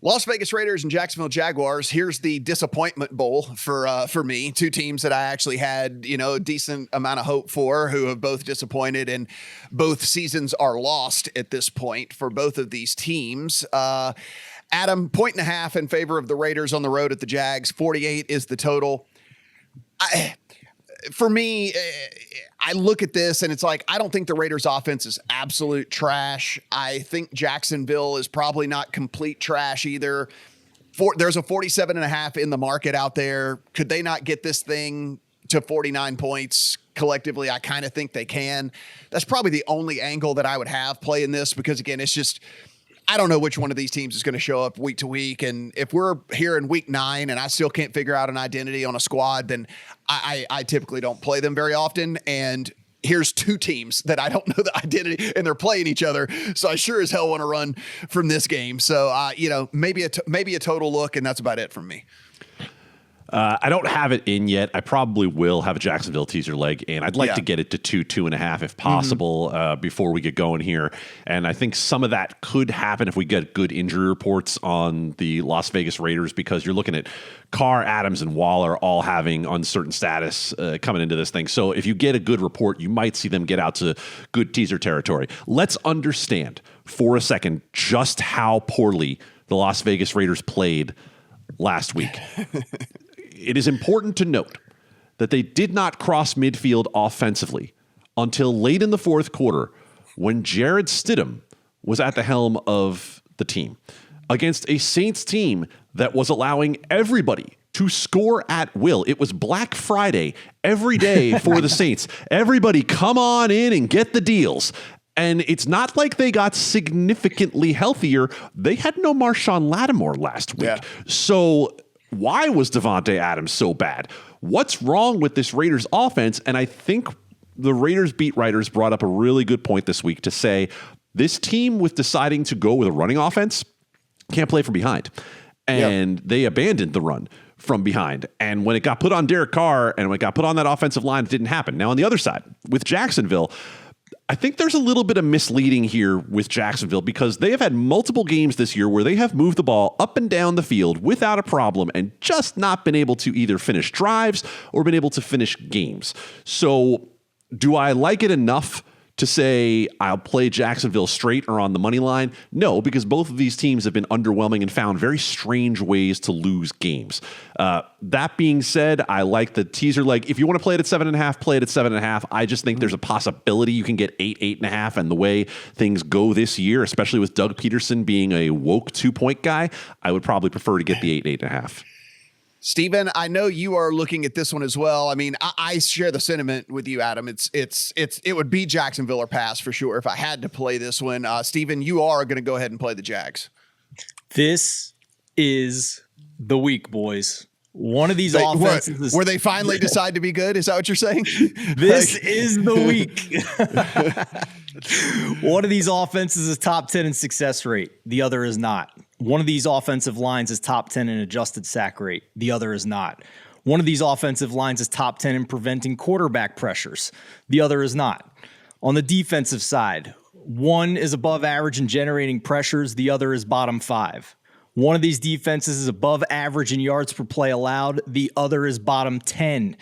Las Vegas Raiders and Jacksonville Jaguars. Here's the disappointment bowl for me. Two teams that I actually had, a decent amount of hope for, who have both disappointed, and both seasons are lost at this point for both of these teams. Adam, 1.5 in favor of the Raiders on the road at the Jags. 48 is the total. For me, I look at this and it's like, I don't think the Raiders offense is absolute trash. I think Jacksonville is probably not complete trash either. There's a 47.5 in the market out there. Could they not get this thing to 49 points collectively? I kind of think they can. That's probably the only angle that I would have playing this, because again, it's just, I don't know which one of these teams is going to show up week to week. And if we're here in week 9 and I still can't figure out an identity on a squad, then I typically don't play them very often. And here's two teams that I don't know the identity, and they're playing each other. So I sure as hell want to run from this game. So, maybe a total look, and that's about it from me. I don't have it in yet. I probably will have a Jacksonville teaser leg, and I'd like to get it to 2.5 if possible before we get going here. And I think some of that could happen if we get good injury reports on the Las Vegas Raiders, because you're looking at Carr, Adams, and Waller all having uncertain status coming into this thing. So if you get a good report, you might see them get out to good teaser territory. Let's understand for a second just how poorly the Las Vegas Raiders played last week. It is important to note that they did not cross midfield offensively until late in the fourth quarter, when Jarrett Stidham was at the helm of the team against a Saints team that was allowing everybody to score at will. It was Black Friday every day for the Saints. Everybody come on in and get the deals. And it's not like they got significantly healthier. They had no Marshawn Lattimore last week. Yeah. So why was Devontae Adams so bad? What's wrong with this Raiders offense? And I think the Raiders beat writers brought up a really good point this week to say this team, with deciding to go with a running offense, can't play from behind. And they abandoned the run from behind. And when it got put on Derek Carr and when it got put on that offensive line, it didn't happen. Now, on the other side, with Jacksonville, I think there's a little bit of misleading here with Jacksonville, because they have had multiple games this year where they have moved the ball up and down the field without a problem and just not been able to either finish drives or been able to finish games. So do I like it enough to say I'll play Jacksonville straight or on the money line? No, because both of these teams have been underwhelming and found very strange ways to lose games. That being said, I like the teaser leg. If you want to play it at 7.5, play it at 7.5. I just think there's a possibility you can get 8, 8.5. And the way things go this year, especially with Doug Peterson being a woke 2-point guy, I would probably prefer to get the 8, 8.5. Steven, I know you are looking at this one as well. I mean, I share the sentiment with you, Adam. It would be Jacksonville or pass for sure if I had to play this one. Steven, you are going to go ahead and play the Jags. This is the week, boys. One of these offenses where they finally decide to be good. Is that what you're saying? This is the week. One of these offenses is top 10 in success rate. The other is not. One of these offensive lines is top 10 in adjusted sack rate. The other is not. One of these offensive lines is top 10 in preventing quarterback pressures. The other is not. On the defensive side, one is above average in generating pressures. The other is bottom 5. One of these defenses is above average in yards per play allowed. The other is bottom 10.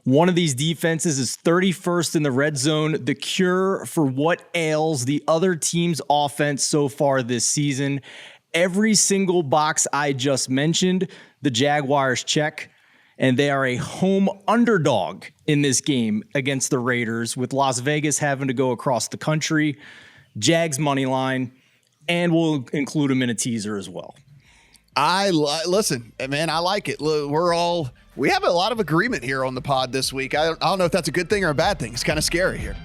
One of these defenses is 31st in the red zone, the cure for what ails the other team's offense so far this season. Every single box I just mentioned, the Jaguars check, and they are a home underdog in this game against the Raiders, with Las Vegas having to go across the country. Jags money line, and we'll include them in a teaser as well. Listen, man, I like it. We have a lot of agreement here on the pod this week. I don't know if that's a good thing or a bad thing. It's kind of scary here.